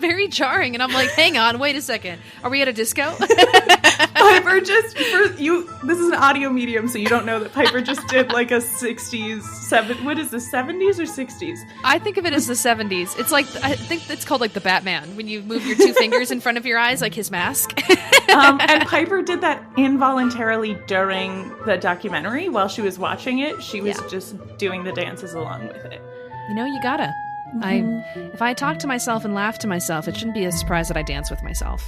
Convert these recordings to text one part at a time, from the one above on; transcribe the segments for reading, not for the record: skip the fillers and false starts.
very jarring. And I'm like, hang on, wait a second. Are we at a disco? Piper just, for you, this is an audio medium, so you don't know that Piper just did like a 60s, what is this, 70s or 60s? I think of it as the 70s. It's like, I think it's called like the Batman, when you move your two fingers in front of your eyes, like his mask. And Piper did that involuntarily during the documentary while she was watching it. She was just doing the dances along with it. You know, you gotta. If I talk to myself and laugh to myself, it shouldn't be a surprise that I dance with myself.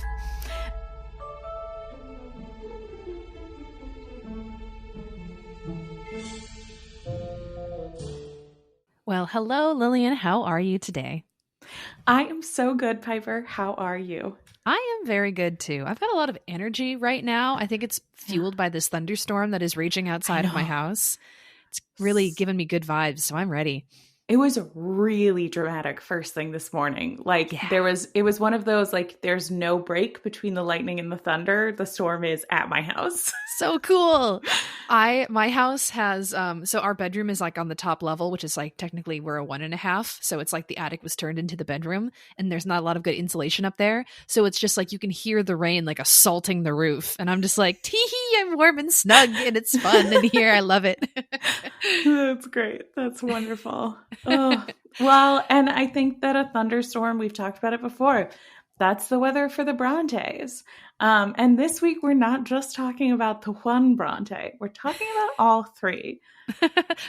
Well, hello, Lillian. How are you today? I am so good, Piper. How are you? I am very good, too. I've got a lot of energy right now. I think it's fueled by this thunderstorm that is raging outside of my house. It's really given me good vibes, so I'm ready. It was really dramatic first thing this morning. Like it was one of those, like, there's no break between the lightning and the thunder. The storm is at my house. So cool. My house has, so our bedroom is like on the top level, which is like technically we're a 1.5. So it's like the attic was turned into the bedroom and there's not a lot of good insulation up there. So it's just like you can hear the rain like assaulting the roof. And I'm just like, tee-hee, I'm warm and snug and it's fun in here. I love it. That's great. That's wonderful. Oh, well, and I think that a thunderstorm, we've talked about it before, that's the weather for the Brontes. And this week, we're not just talking about the one Bronte. We're talking about all three.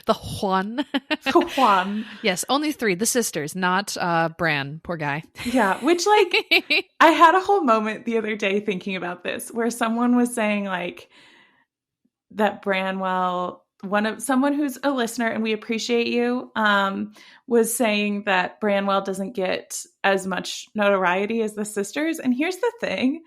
The Juan. The Juan. Yes, only three. The sisters, not Bran. Poor guy. Yeah, which, like, I had a whole moment the other day thinking about this, where someone was saying, like, that Branwell... someone who's a listener, and we appreciate you, was saying that Branwell doesn't get as much notoriety as the sisters. And here's the thing,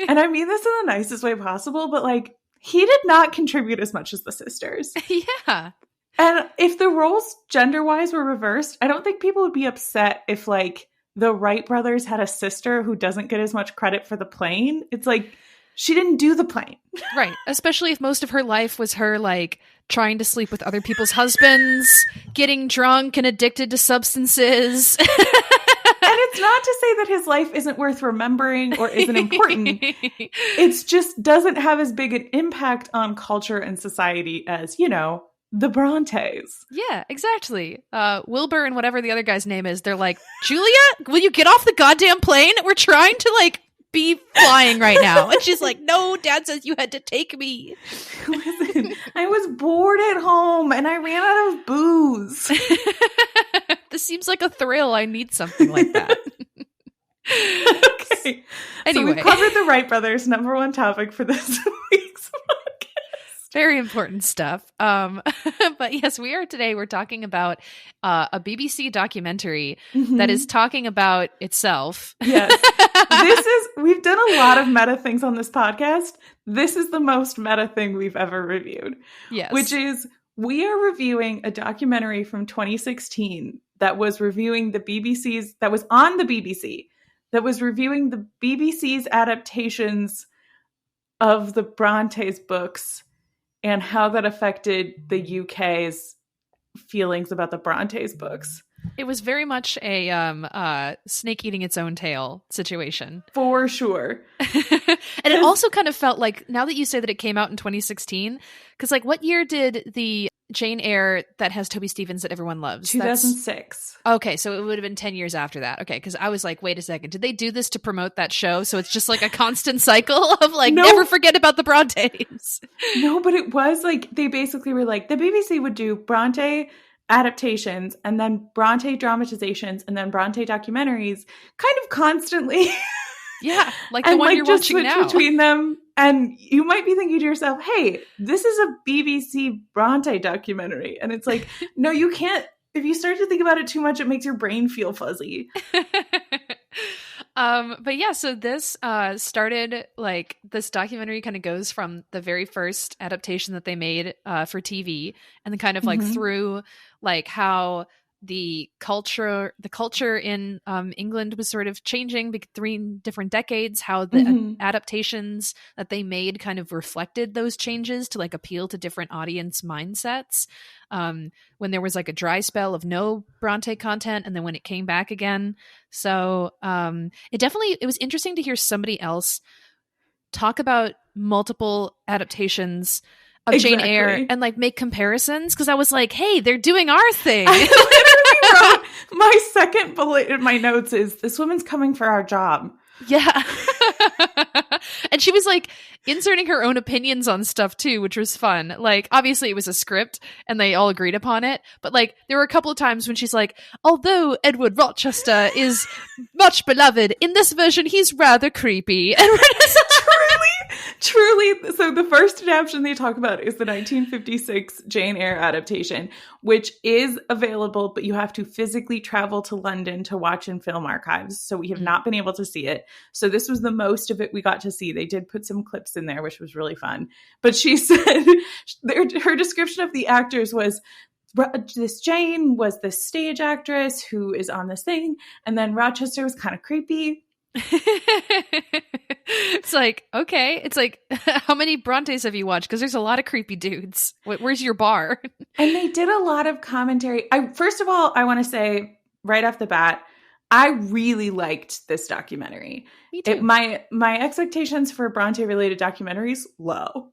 and I mean this in the nicest way possible, but like, he did not contribute as much as the sisters. Yeah. And if the roles gender-wise were reversed, I don't think people would be upset if like the Wright brothers had a sister who doesn't get as much credit for the plane. It's like, she didn't do the plane. Right. Especially if most of her life was her, like, trying to sleep with other people's husbands, getting drunk and addicted to substances. And it's not to say that his life isn't worth remembering or isn't important. It just doesn't have as big an impact on culture and society as, you know, the Brontes. Yeah, exactly. Wilbur and whatever the other guy's name is, they're like, Julia, will you get off the goddamn plane? We're trying to, like, be flying right now. And she's like, no, Dad says you had to take me. Listen, I was bored at home and I ran out of booze. This seems like a thrill. I need something like that. Okay. Anyway. So we've covered the Wright brothers, number one topic for this week's podcast. Very important stuff. But yes, we're talking about a BBC documentary that is talking about itself. Yes. We've done a lot of meta things on this podcast. This is the most meta thing we've ever reviewed. Yes. Which is, we are reviewing a documentary from 2016 that was reviewing that was on the BBC, that was reviewing the BBC's adaptations of the Brontes books and how that affected the UK's feelings about the Brontes books. It was very much a snake eating its own tail situation. For sure. And it also kind of felt like, now that you say that it came out in 2016, because like, what year did the Jane Eyre that has Toby Stephens that everyone loves? 2006. Okay, so it would have been 10 years after that. Okay, because I was like, wait a second, did they do this to promote that show? So it's just like a constant cycle of like, never forget about the Brontes. No, but it was like, they basically were like, the BBC would do Bronte adaptations and then Bronte dramatizations and then Bronte documentaries kind of constantly. Yeah, like the one like, you're just watching now. Between them, and you might be thinking to yourself, hey, this is a BBC Bronte documentary. And it's like, no, you can't. If you start to think about it too much, it makes your brain feel fuzzy. But yeah, so this started, like, this documentary kind of goes from the very first adaptation that they made for TV, and then kind of like through like how the culture in England was sort of changing between different decades, how the adaptations that they made kind of reflected those changes to like appeal to different audience mindsets. When there was like a dry spell of no Bronte content, and then when it came back again. So it was interesting to hear somebody else talk about multiple adaptations of Jane Eyre and like make comparisons, because I was like, hey, they're doing our thing. I literally wrote my second bullet in my notes is, this woman's coming for our job. Yeah. And she was like inserting her own opinions on stuff too, which was fun. Like, obviously it was a script and they all agreed upon it, but like there were a couple of times when she's like, although Edward Rochester is much beloved, in this version he's rather creepy. And Truly. So the first adaptation they talk about is the 1956 Jane Eyre adaptation, which is available, but you have to physically travel to London to watch in film archives. So we have not been able to see it. So this was the most of it we got to see. They did put some clips in there, which was really fun. But she said her description of the actors was, this Jane was this stage actress who is on this thing, and then Rochester was kind of creepy. It's like, okay, it's like, how many Brontes have you watched? Because there's a lot of creepy dudes. Where's your bar? And they did a lot of commentary. First of all, I want to say right off the bat, I really liked this documentary. Me too. My expectations for Bronte related documentaries, low.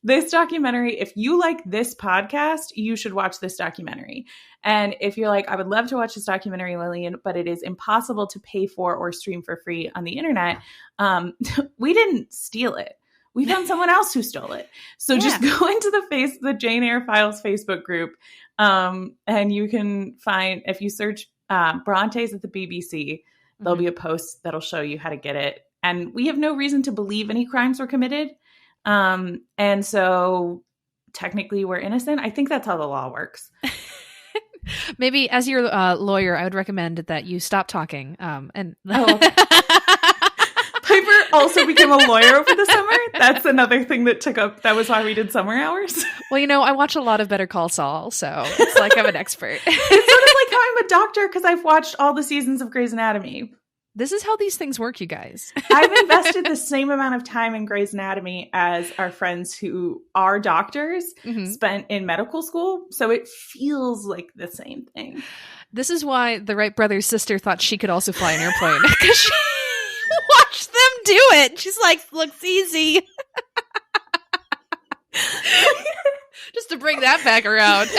This documentary, if you like this podcast, you should watch this documentary. And if you're like, I would love to watch this documentary, Lillian, but it is impossible to pay for or stream for free on the internet, we didn't steal it. We found someone else who stole it. So just go into the Jane Eyre Files Facebook group, and you can find, if you search Brontes at the BBC, there'll be a post that'll show you how to get it. And we have no reason to believe any crimes were committed. And so technically we're innocent. I think that's how the law works. Maybe as your lawyer, I would recommend that you stop talking. Piper also became a lawyer over the summer. That's another thing that was why we did summer hours. Well, I watch a lot of Better Call Saul, so it's like I'm an expert. It's sort of like how I'm a doctor because I've watched all the seasons of Grey's Anatomy. This is how these things work, you guys. I've invested the same amount of time in Grey's Anatomy as our friends who are doctors spent in medical school. So it feels like the same thing. This is why the Wright brothers' sister thought she could also fly an airplane. Because she watched them do it. She's like, looks easy. Just to bring that back around.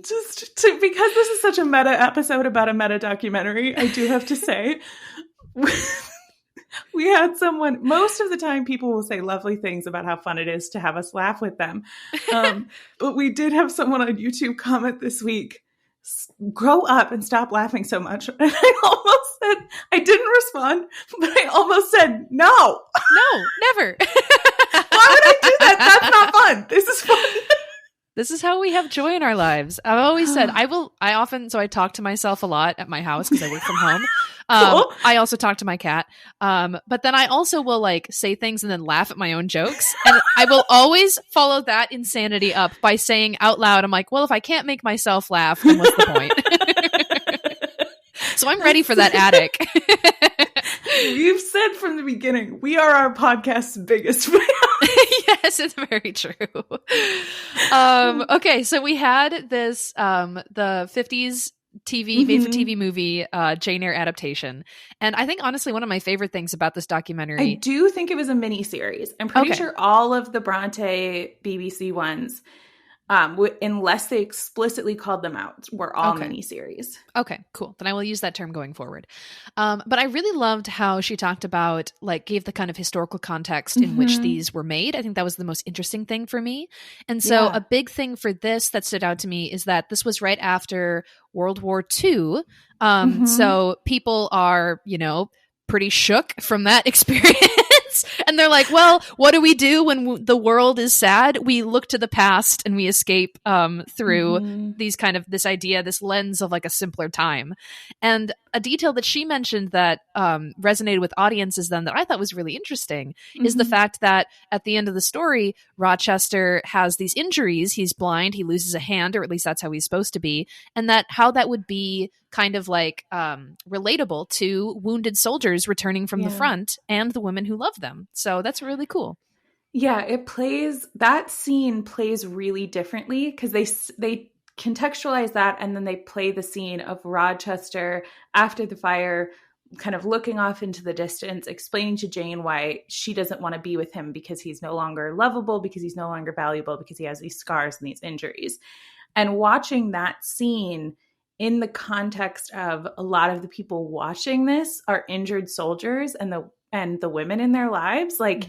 Because this is such a meta episode about a meta documentary, I do have to say, we had someone, most of the time people will say lovely things about how fun it is to have us laugh with them. But we did have someone on YouTube comment this week, grow up and stop laughing so much. And I almost said, I didn't respond, but I almost said, no. No, never. Why would I do that? That's not fun. This is fun. This is how we have joy in our lives. I've always said, so I talk to myself a lot at my house because I work from home. Cool. I also talk to my cat. But then I also will like say things and then laugh at my own jokes. And I will always follow that insanity up by saying out loud, I'm like, well, if I can't make myself laugh, then what's the point? So I'm ready for that attic. You've said from the beginning, we are our podcast's biggest fan. Yes, it's very true. Okay, so we had this the 50s made for TV movie Jane Eyre adaptation, and I think honestly one of my favorite things about this documentary, I do think it was a mini series. I'm pretty sure all of the Bronte BBC ones, unless they explicitly called them out, were all miniseries. Okay, cool. Then I will use that term going forward. But I really loved how she talked about, like, gave the kind of historical context in which these were made. I think that was the most interesting thing for me. And so a big thing for this that stood out to me is that this was right after World War II. So people are, pretty shook from that experience. Heights. And they're like, well, what do we do when the world is sad? We look to the past and we escape through these kind of this idea, this lens of like a simpler time. And a detail that she mentioned that resonated with audiences then that I thought was really interesting is the fact that at the end of the story, Rochester has these injuries. He's blind, he loses a hand, or at least that's how he's supposed to be. And that how that would be kind of like relatable to wounded soldiers returning from the front and the women who love them. So that's really cool. Yeah, that scene plays really differently because they contextualize that, and then they play the scene of Rochester after the fire kind of looking off into the distance, explaining to Jane why she doesn't want to be with him because he's no longer lovable, because he's no longer valuable, because he has these scars and these injuries. And watching that scene in the context of a lot of the people watching this are injured soldiers and the women in their lives, like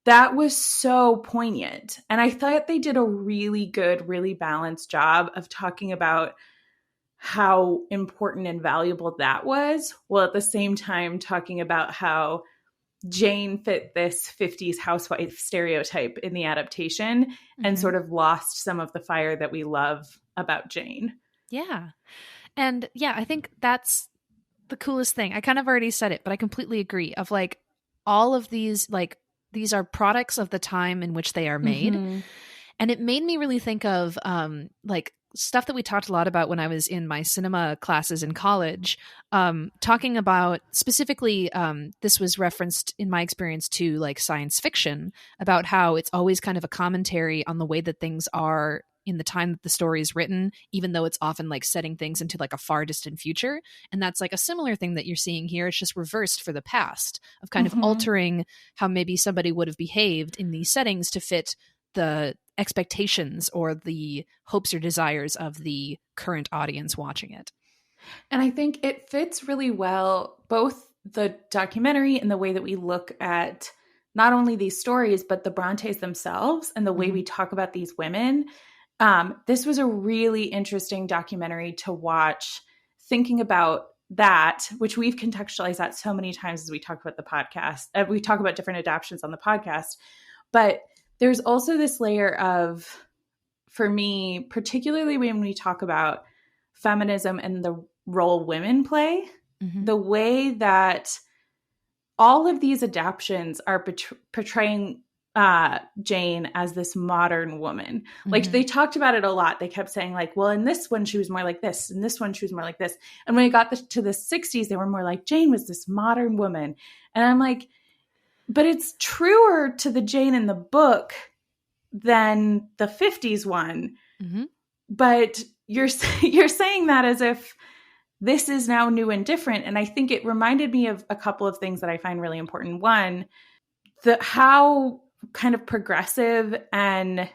that was so poignant. And I thought they did a really good, really balanced job of talking about how important and valuable that was, while at the same time talking about how Jane fit this 50s housewife stereotype in the adaptation and sort of lost some of the fire that we love about Jane. Yeah. And yeah, I think that's the coolest thing. I kind of already said it, but I completely agree of like all of these, like these are products of the time in which they are made. And it made me really think of like stuff that we talked a lot about when I was in my cinema classes in college, talking about specifically, this was referenced in my experience to like science fiction, about how it's always kind of a commentary on the way that things are in the time that the story is written, even though it's often like setting things into like a far distant future. And that's like a similar thing that you're seeing here. It's just reversed for the past, of kind of altering how maybe somebody would have behaved in these settings to fit the expectations or the hopes or desires of the current audience watching it. And I think it fits really well, both the documentary and the way that we look at not only these stories, but the Brontes themselves and the way we talk about these women. This was a really interesting documentary to watch, thinking about that, which we've contextualized that so many times as we talk about the podcast. We talk about different adaptions on the podcast, but there's also this layer of, for me, particularly when we talk about feminism and the role women play, the way that all of these adaptions are portraying Jane as this modern woman. Like they talked about it a lot. They kept saying like, well, in this one, she was more like this. In this one, she was more like this. And when it got to the 60s, they were more like, Jane was this modern woman. And I'm like, but it's truer to the Jane in the book than the 50s one. But you're saying that as if this is now new and different. And I think it reminded me of a couple of things that I find really important. One, how kind of progressive, and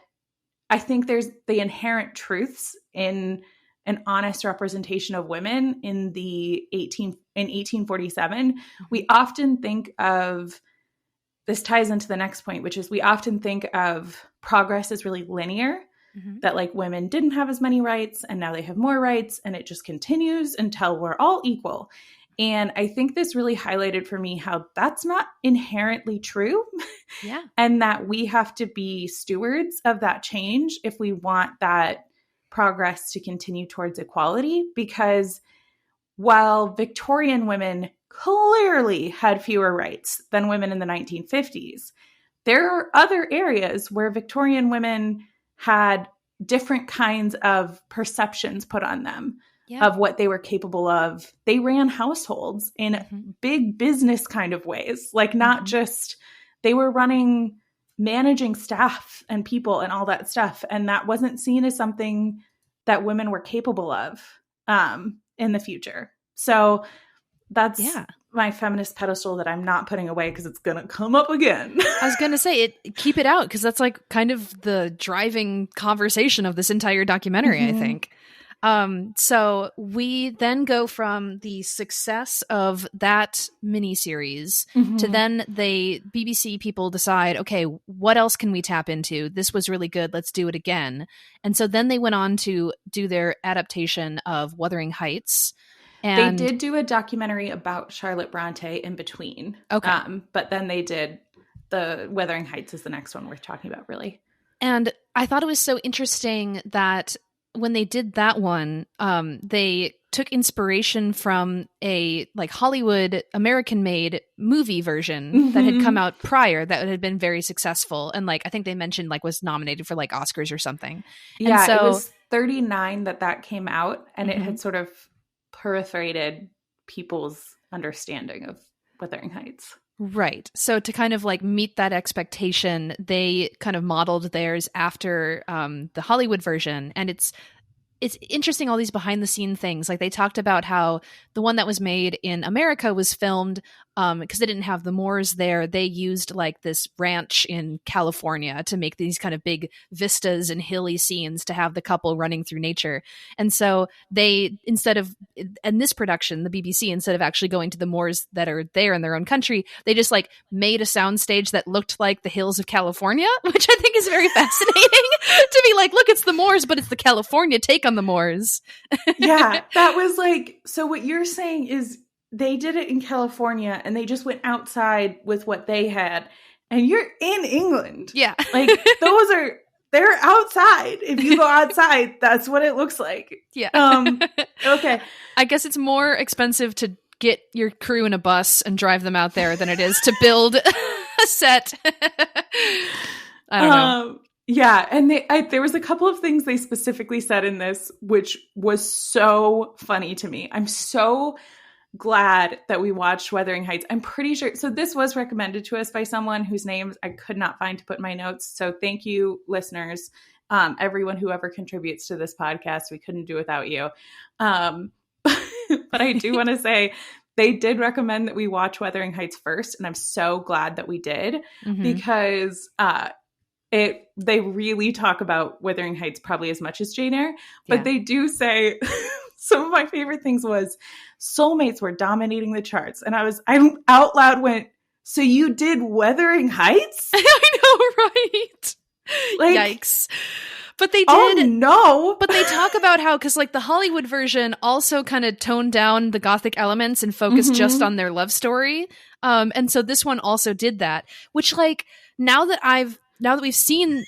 I think there's the inherent truths in an honest representation of women in 1847. We often think of, this ties into the next point, which is we often think of progress as really linear, that like women didn't have as many rights and now they have more rights, and it just continues until we're all equal. And I think this really highlighted for me how that's not inherently true. Yeah. And that we have to be stewards of that change if we want that progress to continue towards equality. Because while Victorian women clearly had fewer rights than women in the 1950s, there are other areas where Victorian women had different kinds of perceptions put on them of what they were capable of. They ran households in big business kind of ways, like not just, they were managing staff and people and all that stuff. And that wasn't seen as something that women were capable of in the future. So that's my feminist pedestal that I'm not putting away because it's going to come up again. I was going to say keep it out, because that's like kind of the driving conversation of this entire documentary, I think. So we then go from the success of that miniseries to then BBC people decide, okay, what else can we tap into? This was really good. Let's do it again. And so then they went on to do their adaptation of Wuthering Heights. And they did do a documentary about Charlotte Bronte in between. Okay. But then they did the Wuthering Heights is the next one worth talking about, really. And I thought it was so interesting that when they did that one, they took inspiration from a like Hollywood American-made movie version that had come out prior that had been very successful, and like I think they mentioned like was nominated for like Oscars or something. Yeah, and so, it was 39 that came out, and it had sort of proliferated people's understanding of Wuthering Heights. Right. So to kind of like meet that expectation, they kind of modeled theirs after the Hollywood version. And it's interesting, all these behind the scene things. Like they talked about how the one that was made in America was filmed because they didn't have the moors there. They used like this ranch in California to make these kind of big vistas and hilly scenes to have the couple running through nature. And so they, instead of, in this production, the BBC, instead of actually going to the moors that are there in their own country, they just like made a soundstage that looked like the hills of California, which I think is very fascinating to be like, look, it's the moors, but it's the California take on the moors. Yeah, that was like, so what you're saying is they did it in California and they just went outside with what they had, and you're in England. Yeah. Like they're outside. If you go outside, that's what it looks like. Yeah. Okay. I guess it's more expensive to get your crew in a bus and drive them out there than it is to build a set. I don't know. Yeah, and there was a couple of things they specifically said in this, which was so funny to me. I'm so glad that we watched Wuthering Heights. I'm pretty sure. So this was recommended to us by someone whose names I could not find to put in my notes. So thank you, listeners, everyone who ever contributes to this podcast. We couldn't do without you. But I do want to say they did recommend that we watch Wuthering Heights first, and I'm so glad that we did because they really talk about Wuthering Heights probably as much as Jane Eyre, but they do say some of my favorite things was soulmates were dominating the charts. And I out loud went, so you did Wuthering Heights? I know, right? Like, yikes. But they did. Oh, no. But they talk about how, because like the Hollywood version also kind of toned down the gothic elements and focused just on their love story. And so this one also did that, which like now that we've seen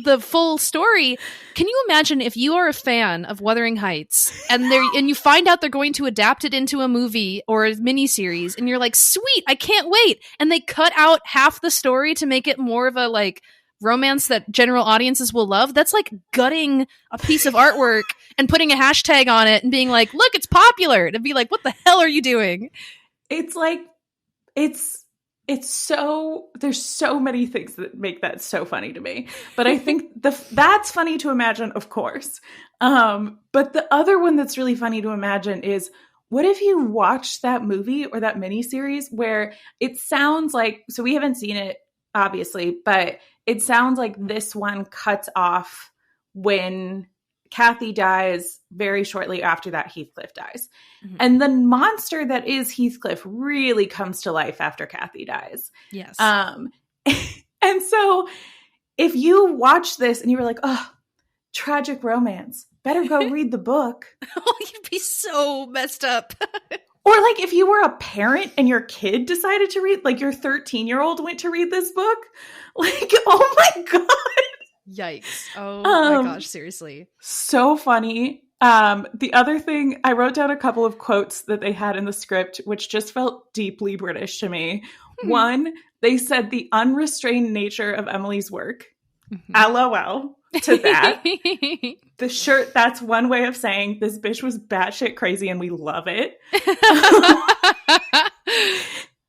the full story, can you imagine if you are a fan of Wuthering Heights and you find out they're going to adapt it into a movie or a miniseries, and you're like, sweet, I can't wait. And they cut out half the story to make it more of a like romance that general audiences will love. That's like gutting a piece of artwork and putting a hashtag on it and being like, look, it's popular. To be like, what the hell are you doing? It's like, it's so, there's so many things that make that so funny to me. But I think that's funny to imagine, of course. But the other one that's really funny to imagine is, what if you watched that movie or that miniseries where it sounds like, so we haven't seen it, obviously, but it sounds like this one cuts off when Kathy dies very shortly after that Heathcliff dies. And the monster that is Heathcliff really comes to life after Kathy dies. Yes. And so if you watch this and you were like, oh, tragic romance, better go read the book. Oh, you'd be so messed up. Or like if you were a parent and your kid decided to read, like your 13-year-old went to read this book, like, oh my God. Yikes. Oh my gosh, seriously. So funny. The other thing, I wrote down a couple of quotes that they had in the script, which just felt deeply British to me. One, they said the unrestrained nature of Emily's work. LOL to that. The shirt, that's one way of saying this bitch was batshit crazy and we love it.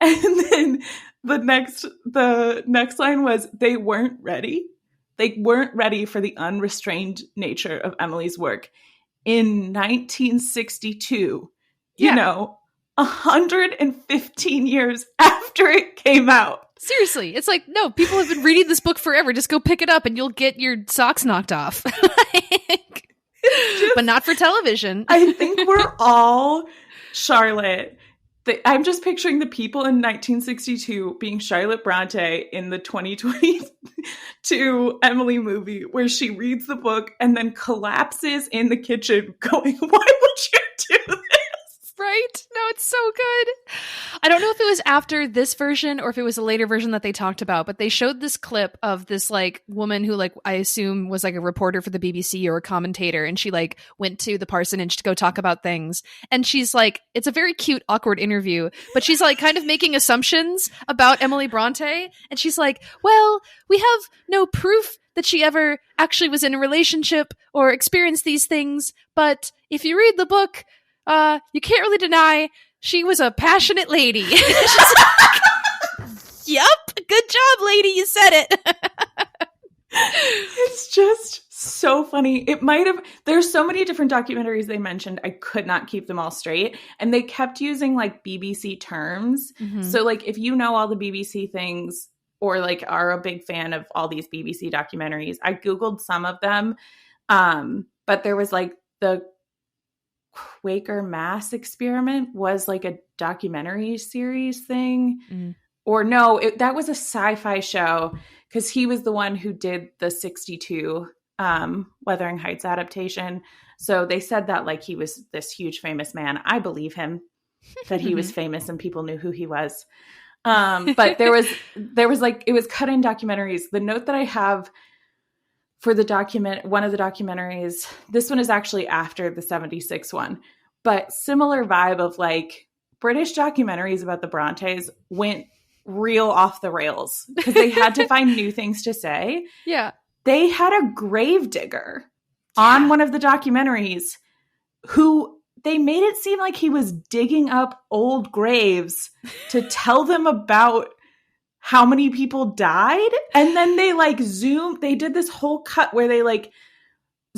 And then the next line was, they weren't ready. They weren't ready for the unrestrained nature of Emily's work. In 1962, you know, 115 years after it came out. Seriously, it's like, no, people have been reading this book forever. Just go pick it up and you'll get your socks knocked off. But not for television. I think we're all Charlotte. I'm just picturing the people in 1962 being Charlotte Bronte in the 2022 Emily movie, where she reads the book and then collapses in the kitchen going, why would you do this? Right. Right? No, it's so good. I don't know if it was after this version or if it was a later version that they talked about, but they showed this clip of this like woman who like I assume was like a reporter for the BBC or a commentator, and she like went to the parsonage to go talk about things. And she's like, it's a very cute, awkward interview, but she's like kind of making assumptions about Emily Bronte. And she's like, well, we have no proof that she ever actually was in a relationship or experienced these things, but if you read the book, you can't really deny she was a passionate lady. Yep, good job, lady, you said it. It's just so funny. It might have, there's so many different documentaries they mentioned, I could not keep them all straight. And they kept using like BBC terms. Mm-hmm. So like if you know all the BBC things or like are a big fan of all these BBC documentaries, I Googled some of them. But there was like the Quaker Mass Experiment was like a documentary series thing. Mm. Or no, that was a sci-fi show because he was the one who did the 62 Wuthering Heights adaptation. So they said that like he was this huge famous man. I believe him that he was famous and people knew who he was. But there was like, it was cut in documentaries. The note that I have for the one of the documentaries, this one is actually after the 76 one, but similar vibe of like British documentaries about the Brontes went real off the rails because they had to find new things to say. Yeah. They had a grave digger on one of the documentaries who they made it seem like he was digging up old graves to tell them about how many people died. And then they like they did this whole cut where they like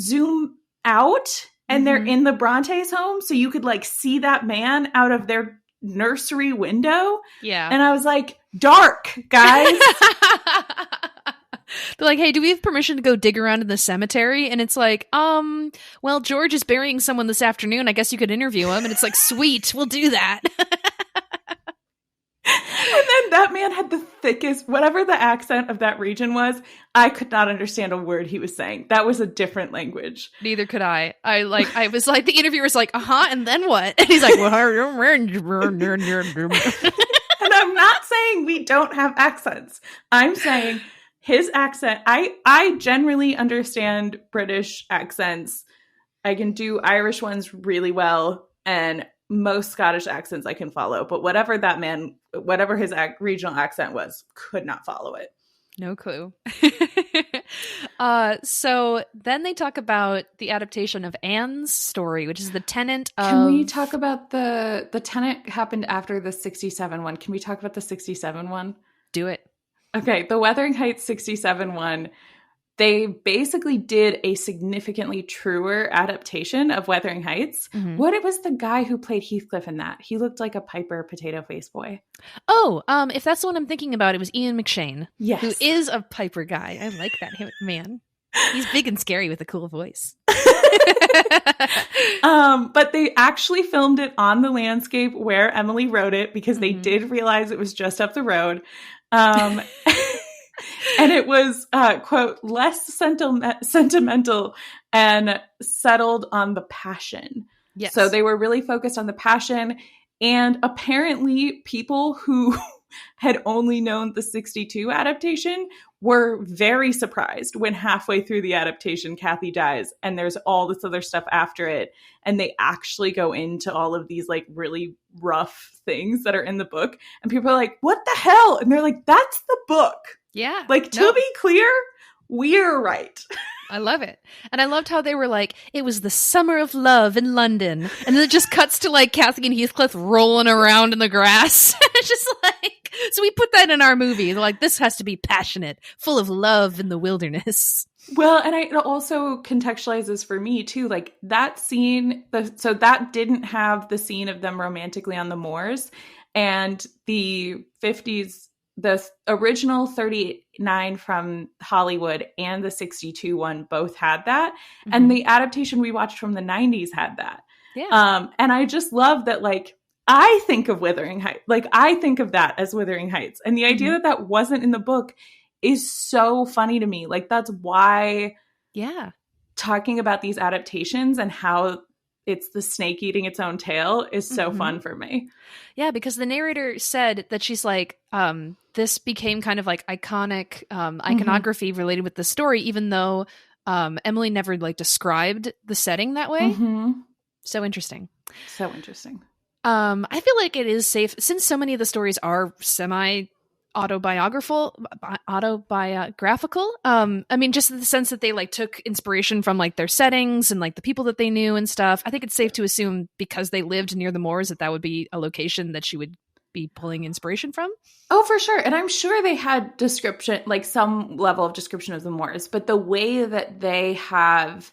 zoom out and they're in the Brontes home. So you could like see that man out of their nursery window. Yeah. And I was like, dark, guys. They're like, hey, do we have permission to go dig around in the cemetery? And it's like, well, George is burying someone this afternoon. I guess you could interview him. And it's like, sweet, we'll do that. And then that man had the thickest, whatever the accent of that region was, I could not understand a word he was saying. That was a different language. Neither could I. I was like, the interviewer was like, and then what? And he's like, well, and I'm not saying we don't have accents. I'm saying his accent, I generally understand British accents. I can do Irish ones really well, and most Scottish accents I can follow, but whatever that man, whatever his regional accent was, could not follow it. No clue. So then they talk about the adaptation of Anne's story, which is the tenant of... Can we talk about the tenant happened after the 67 one? Can we talk about the 67 one? Do it. Okay, the Wuthering Heights 67 one, they basically did a significantly truer adaptation of Wuthering Heights. Mm-hmm. What was the guy who played Heathcliff in that? He looked like a Piper Potato Face boy. Oh, if that's the one I'm thinking about, it was Ian McShane. Yes. Who is a Piper guy. I like that man. He's big and scary with a cool voice. But they actually filmed it on the landscape where Emily wrote it because they did realize it was just up the road. And it was, quote, less sentimental and settled on the passion. Yes. So they were really focused on the passion. And apparently people who had only known the 62 adaptation were very surprised when halfway through the adaptation, Kathy dies and there's all this other stuff after it. And they actually go into all of these like really rough things that are in the book. And people are like, what the hell? And they're like, that's the book. Yeah. Like, to be clear, we're right. I love it. And I loved how they were like, it was the summer of love in London. And then it just cuts to like Kathy and Heathcliff rolling around in the grass. It's just like, so we put that in our movie. They're like, this has to be passionate, full of love in the wilderness. Well, and it also contextualizes for me too, like that scene, so that didn't have the scene of them romantically on the moors, and the 50s, the original 39 from Hollywood and the 62 one both had that. Mm-hmm. And the adaptation we watched from the 90s had that. Yeah. And I just love that, like, I think of Wuthering Heights, like I think of that as Wuthering Heights. And the idea that that wasn't in the book is so funny to me. Like, that's why talking about these adaptations and how it's the snake eating its own tail is so fun for me. Yeah, because the narrator said that she's like, this became kind of like iconic iconography related with the story, even though Emily never like described the setting that way. So interesting. So interesting. I feel like it is safe, since so many of the stories are autobiographical. I mean, just in the sense that they like took inspiration from like their settings and like the people that they knew and stuff. I think it's safe to assume, because they lived near the moors, that would be a location that she would be pulling inspiration from. Oh, for sure. And I'm sure they had description, like some level of description of the moors, but the way that they have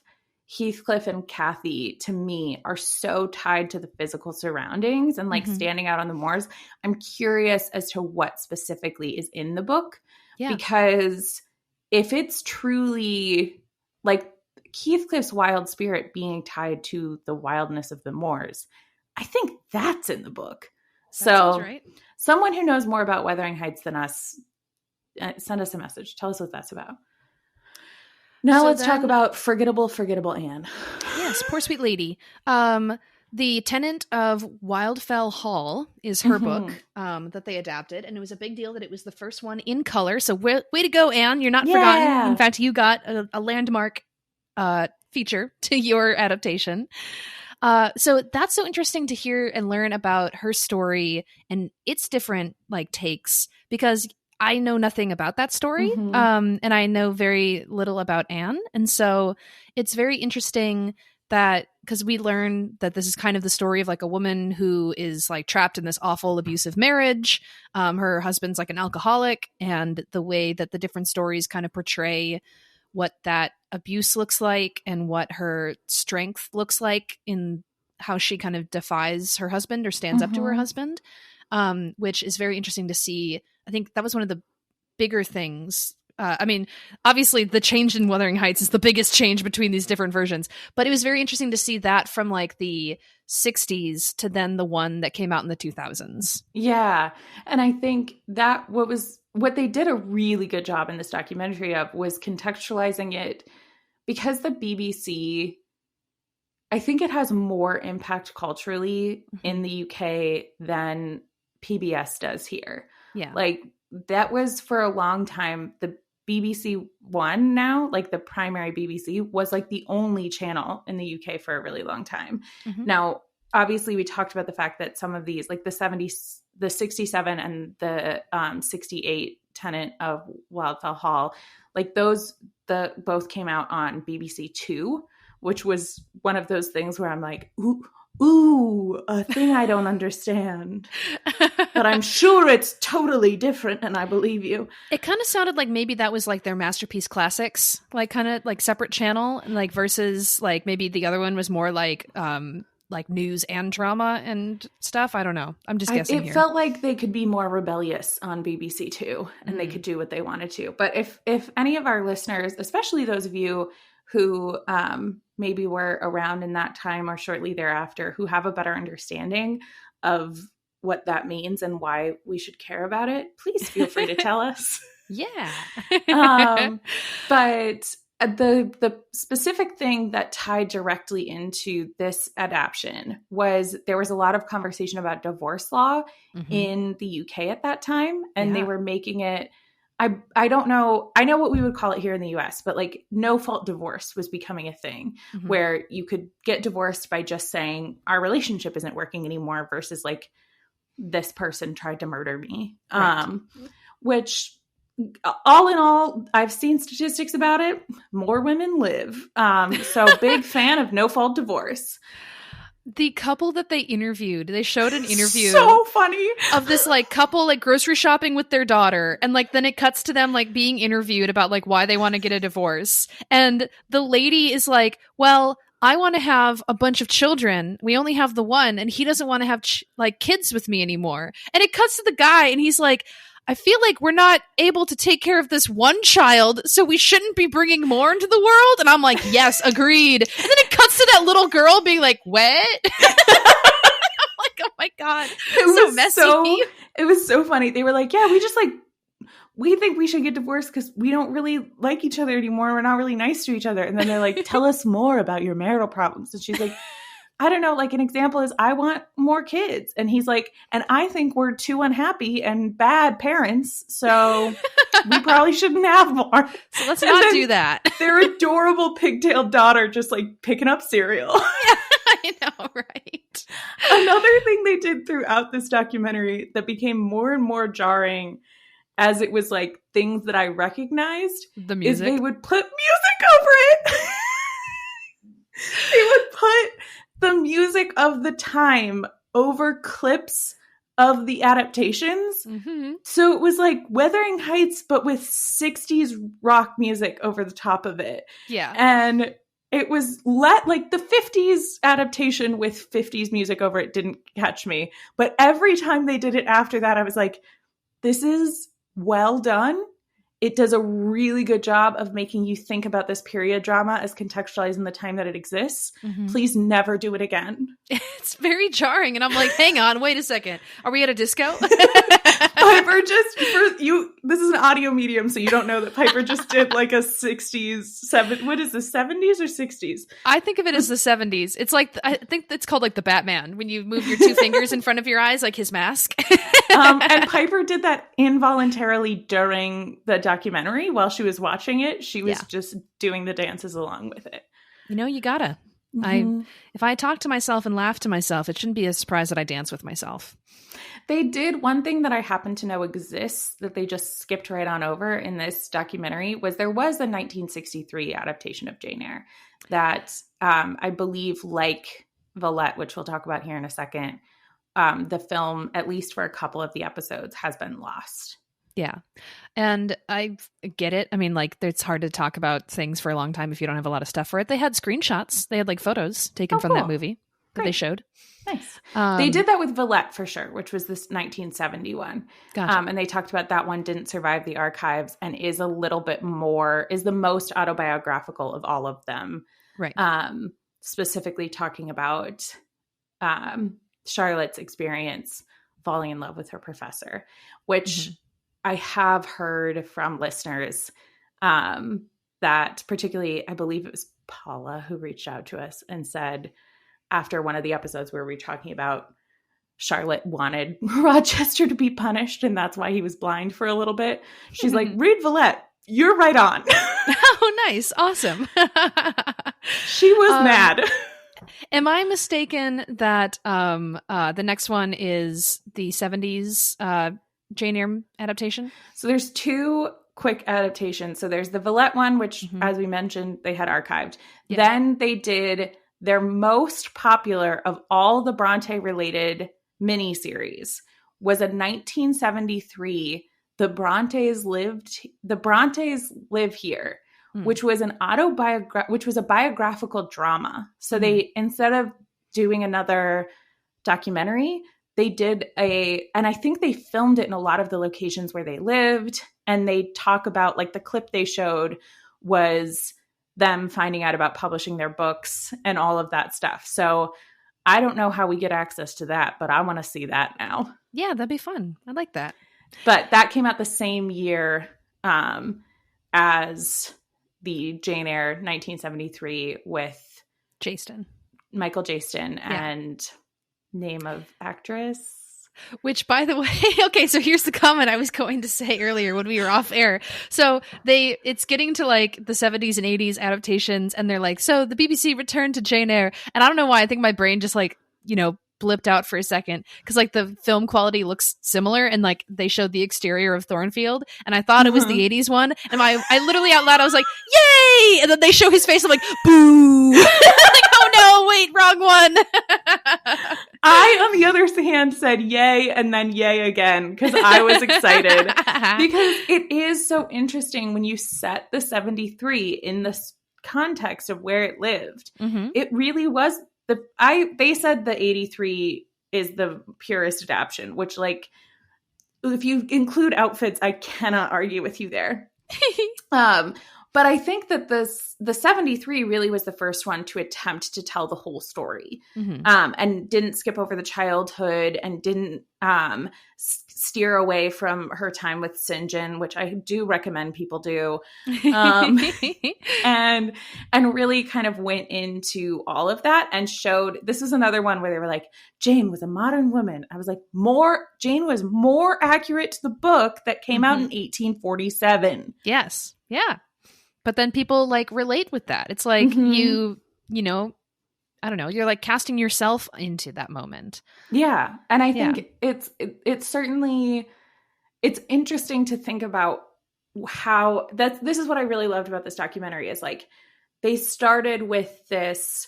Heathcliff and Kathy, to me, are so tied to the physical surroundings and like standing out on the moors. I'm curious as to what specifically is in the book, because if it's truly like Heathcliff's wild spirit being tied to the wildness of the moors, I think that's in the book. That sounds right. Someone who knows more about Wuthering Heights than us, send us a message. Tell us what that's about. Now let's talk about Forgettable Anne. Yes, poor sweet lady. The Tenant of Wildfell Hall is her book that they adapted, and it was a big deal that it was the first one in color. So way to go, Anne. You're not forgotten. In fact, you got a landmark feature to your adaptation. So that's so interesting to hear and learn about her story and its different like takes, because I know nothing about that story, and I know very little about Anne. And so it's very interesting that, because we learn that this is kind of the story of like a woman who is like trapped in this awful abusive marriage. Her husband's like an alcoholic, and the way that the different stories kind of portray what that abuse looks like and what her strength looks like in how she kind of defies her husband or stands up to her husband, which is very interesting to see. I think that was one of the bigger things. I mean, obviously the change in Wuthering Heights is the biggest change between these different versions, but it was very interesting to see that from like the 60s to then the one that came out in the 2000s. Yeah. And I think that what they did a really good job in this documentary of was contextualizing it, because the BBC, I think it has more impact culturally in the UK than PBS does here. Yeah. Like that was for a long time, the BBC One now, like the primary BBC, was like the only channel in the UK for a really long time. Now, obviously we talked about the fact that some of these, like the 70s, the 67 and the 68 Tenant of Wildfell Hall, like those, both came out on BBC Two, which was one of those things where I'm like, ooh, a thing I don't understand. But I'm sure it's totally different, and I believe you. It kind of sounded like maybe that was like their Masterpiece Classics, like kind of like separate channel, like versus like maybe the other one was more like news and drama and stuff. I don't know. I'm just guessing. It felt like they could be more rebellious on BBC Two, and they could do what they wanted to. But if any of our listeners, especially those of you who maybe were around in that time or shortly thereafter, who have a better understanding of what that means and why we should care about it, please feel free to tell us. Yeah. But the specific thing that tied directly into this adaptation was there was a lot of conversation about divorce law in the UK at that time, and they were making it, I don't know. I know what we would call it here in the US, but like no fault divorce was becoming a thing where you could get divorced by just saying our relationship isn't working anymore versus like this person tried to murder me. Right. Which all in all, I've seen statistics about it. More women live. So big fan of no fault divorce. The couple that they interviewed, they showed an interview so funny of this like couple like grocery shopping with their daughter, and like then it cuts to them like being interviewed about like why they want to get a divorce, and the lady is like, well, I want to have a bunch of children, we only have the one, and he doesn't want to have like kids with me anymore. And it cuts to the guy and he's like, I feel like we're not able to take care of this one child, so we shouldn't be bringing more into the world. And I'm like, yes, agreed. And then it cuts to that little girl being like, what? I'm like, oh my God. It was so messy. It was so funny. They were like, yeah, we think we should get divorced because we don't really like each other anymore. We're not really nice to each other. And then they're like, tell us more about your marital problems. And she's like, I don't know, like an example is I want more kids. And he's like, and I think we're too unhappy and bad parents. So we probably shouldn't have more. So let's not do that. Their adorable pigtailed daughter just like picking up cereal. Yeah, I know, right? Another thing they did throughout this documentary that became more and more jarring as it was like things that I recognized The music. is they would put music over it. They would put the music of the time over clips of the adaptations. Mm-hmm. So it was like Wuthering Heights, but with 60s rock music over the top of it. Yeah. And it was like the 50s adaptation with 50s music over it didn't catch me. But every time they did it after that, I was like, this is well done. It does a really good job of making you think about this period drama as contextualized in the time that it exists. Mm-hmm. Please never do it again. It's very jarring. And I'm like, hang on, wait a second. Are we at a disco? Piper just, for you, this is an audio medium, so you don't know that Piper just did like a 60s, what is the 70s or 60s? I think of it as the 70s. It's like, I think it's called like the Batman, when you move your two fingers in front of your eyes, like his mask. And Piper did that involuntarily during the documentary while she was watching it. She was just doing the dances along with it. You know, you gotta. Mm-hmm. If I talk to myself and laugh to myself, it shouldn't be a surprise that I dance with myself. They did one thing that I happen to know exists that they just skipped right on over in this documentary was there was a 1963 adaptation of Jane Eyre that I believe, like Villette, which we'll talk about here in a second, the film, at least for a couple of the episodes, has been lost. Yeah. And I get it. I mean, like, it's hard to talk about things for a long time if you don't have a lot of stuff for it. They had screenshots. They had like photos taken from that movie that they showed. Nice. They did that with Villette for sure, which was this 1971. Gotcha. And they talked about that one didn't survive the archives and is a little bit more, is the most autobiographical of all of them. Right. Specifically talking about Charlotte's experience falling in love with her professor, which I have heard from listeners that particularly, I believe it was Paula who reached out to us and said, after one of the episodes where we were talking about Charlotte wanted Rochester to be punished and that's why he was blind for a little bit. She's like, read Villette. You're right on. Oh, nice. Awesome. She was mad. Am I mistaken that the next one is the 70s Jane Eyre adaptation? So there's two quick adaptations. So there's the Villette one, which, as we mentioned, they had archived. Yeah. Then they did their most popular of all the Bronte-related miniseries was a 1973, The Brontes Live Here, which was an which was a biographical drama. So they, instead of doing another documentary, they did and I think they filmed it in a lot of the locations where they lived. And they talk about, like, the clip they showed was them finding out about publishing their books and all of that stuff. So I don't know how we get access to that, but I want to see that now. Yeah, that'd be fun. I like that. But that came out the same year as the Jane Eyre 1973 with Michael Jaston and name of actress. Which, by the way, okay, so here's the comment I was going to say earlier when we were off air. So it's getting to like the 70s and 80s adaptations, and they're like, so the BBC returned to Jane Eyre. And I don't know why, I think my brain just like, blipped out for a second, because like the film quality looks similar, and like they showed the exterior of Thornfield, and I thought it was the 80s one, and I literally out loud I was like, yay, and then they show his face, I'm like, boo. Like, oh no, wait, wrong one. I, on the other hand, said yay and then yay again because I was excited because it is so interesting when you set the 73 in the context of where it lived. It really was they said the 83 is the purest adaptation, which, like, if you include outfits, I cannot argue with you there. But I think that the 73 really was the first one to attempt to tell the whole story, and didn't skip over the childhood and didn't steer away from her time with St. John, which I do recommend people do. And really kind of went into all of that and showed, this is another one where they were like, Jane was a modern woman. I was like, Jane was more accurate to the book that came out in 1847. Yes. Yeah. But then people like relate with that. It's like you know, I don't know, you're like casting yourself into that moment. Yeah. And I think it's certainly, it's interesting to think about how this is what I really loved about this documentary is like, they started with this,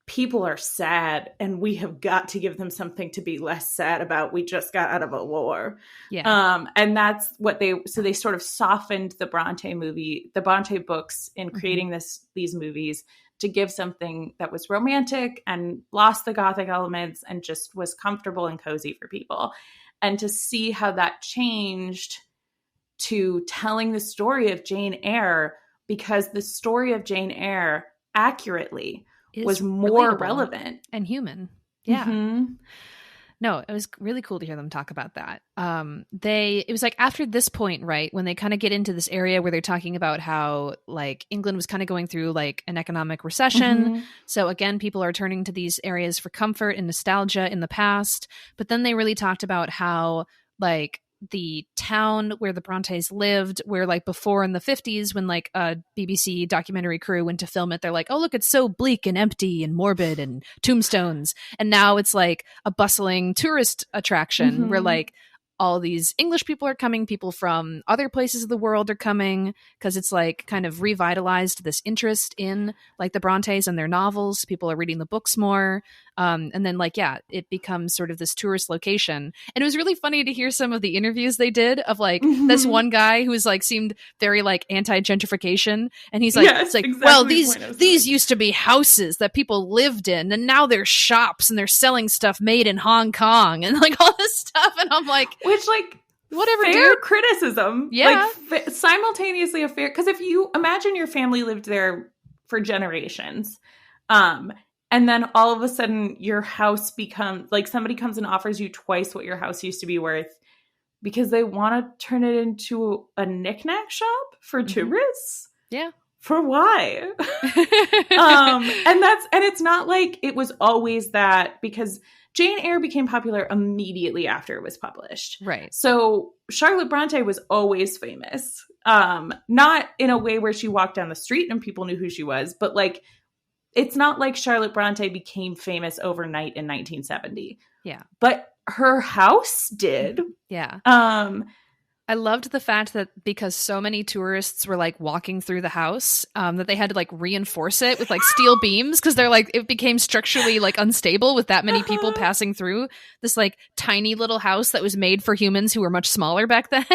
people are sad and we have got to give them something to be less sad about. We just got out of a war. Yeah. And that's what they sort of softened the Bronte books in creating these movies to give something that was romantic and lost the Gothic elements and just was comfortable and cozy for people. And to see how that changed to telling the story of Jane Eyre, because the story of Jane Eyre accurately was more relevant and human. Yeah. No, it was really cool to hear them talk about that. It was like after this point, right, when they kind of get into this area where they're talking about how like England was kind of going through like an economic recession. So again, people are turning to these areas for comfort and nostalgia in the past. But then they really talked about how like the town where the Brontes lived, where like before in the 50s when like a BBC documentary crew went to film it, they're like, oh look, it's so bleak and empty and morbid and tombstones, and now it's like a bustling tourist attraction where like all these English people are coming, people from other places of the world are coming, because it's like kind of revitalized this interest in like the Brontes and their novels. People are reading the books more. And then like, yeah, it becomes sort of this tourist location. And it was really funny to hear some of the interviews they did of like this one guy who was like, seemed very like anti-gentrification. And he's like, it's like, exactly, well, these used to be houses that people lived in, and now they're shops and they're selling stuff made in Hong Kong and like all this stuff. And I'm like, which like, whatever, fair dude. Criticism. Yeah. Like simultaneously a fair, because if you imagine your family lived there for generations, and then all of a sudden your house becomes like somebody comes and offers you twice what your house used to be worth because they want to turn it into a knickknack shop for tourists. Yeah. For why? And it's not like it was always that, because Jane Eyre became popular immediately after it was published. Right. So Charlotte Bronte was always famous. Not in a way where she walked down the street and people knew who she was, but like, it's not like Charlotte Bronte became famous overnight in 1970. Yeah. But her house did. Yeah. I loved the fact that because so many tourists were like walking through the house, that they had to like reinforce it with like steel beams, because they're like, it became structurally like unstable with that many people passing through this like tiny little house that was made for humans who were much smaller back then.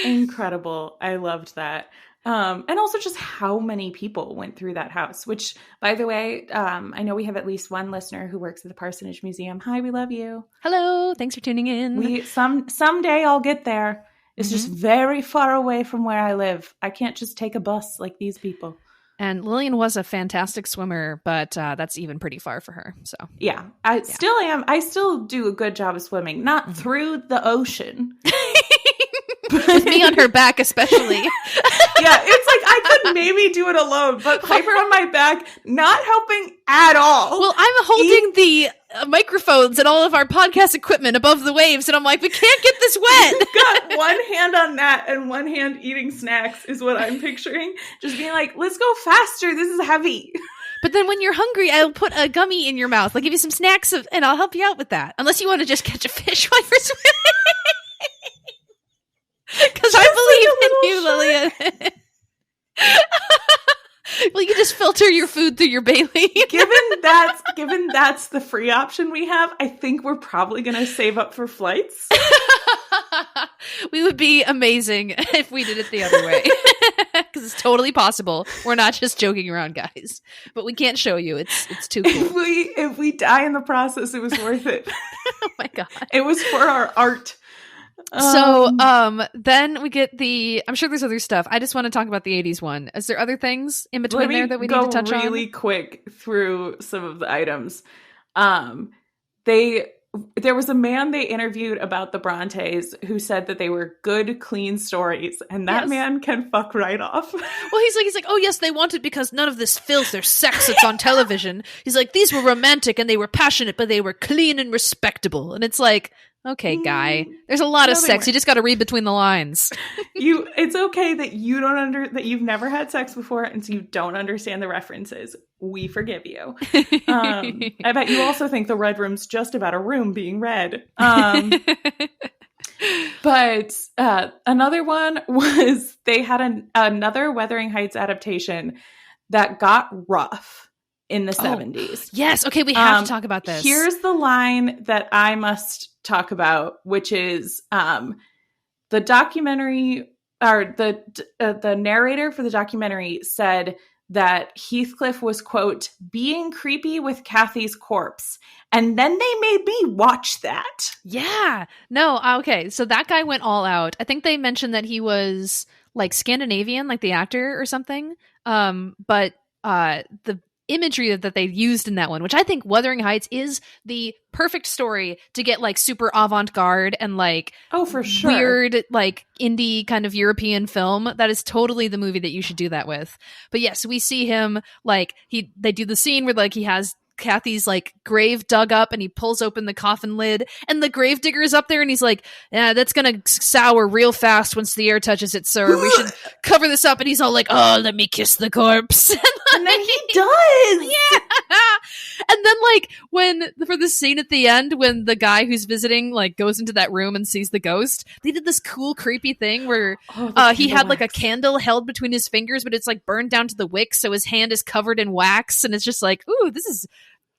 Incredible. I loved that. And also just how many people went through that house, which, by the way, I know we have at least one listener who works at the Parsonage Museum. Hi, we love you. Hello. Thanks for tuning in. Someday I'll get there. It's just very far away from where I live. I can't just take a bus like these people. And Lillian was a fantastic swimmer, but that's even pretty far for her. So yeah, I still am. I still do a good job of swimming, not through the ocean. With me on her back, especially. Yeah, it's like I could maybe do it alone, but Piper on my back, not helping at all. Well, I'm holding the microphones and all of our podcast equipment above the waves, and I'm like, we can't get this wet. Got one hand on that and one hand eating snacks is what I'm picturing. Just being like, let's go faster. This is heavy. But then when you're hungry, I'll put a gummy in your mouth. I'll give you some snacks and I'll help you out with that. Unless you want to just catch a fish while you're swimming. Because I believe in you, Lillian. Well, you just filter your food through your Bailey. Given that's the free option we have, I think we're probably going to save up for flights. We would be amazing if we did it the other way. Because it's totally possible. We're not just joking around, guys. But we can't show you. It's too cool. If we die in the process, it was worth it. Oh my God. It was for our art. So then we get I'm sure there's other stuff. I just want to talk about the 80s one. Is there other things in between there that we need to touch on? Really quick through some of the items. there was a man they interviewed about the Brontes who said that they were good, clean stories, and that man can fuck right off. Well, he's like, oh yes, they want it because none of this filth or sex that's on television. He's like, these were romantic and they were passionate, but they were clean and respectable. And it's like, okay, guy, there's a lot of sex. You just got to read between the lines. It's okay that you that you've never had sex before, and so you don't understand the references. We forgive you. I bet you also think the Red Room's just about a room being read. But another one was they had another Wuthering Heights adaptation that got rough in the 70s. Yes. Okay, we have to talk about this. Here's the line that I must talk about, which is the documentary, or the narrator for the documentary said that Heathcliff was, quote, being creepy with Kathy's corpse. And then they made me watch that. Yeah. No, okay. So that guy went all out. I think they mentioned that he was like Scandinavian, like the actor or something. But the imagery that they used in that one, which I think Wuthering Heights is the perfect story to get like super avant-garde and like for sure weird like indie kind of European film. That is totally the movie that you should do that with. But yes, we see him like they do the scene where like he has Kathy's like grave dug up and he pulls open the coffin lid and the grave digger is up there and he's like, yeah, that's gonna sour real fast once the air touches it, sir. We should cover this up. And he's all like, oh, let me kiss the corpse. And then he does. Yeah. And then like for the scene at the end when the guy who's visiting like goes into that room and sees the ghost, they did this cool creepy thing where he had like a candle held between his fingers, but it's like burned down to the wick, so his hand is covered in wax, and it's just like, ooh, this is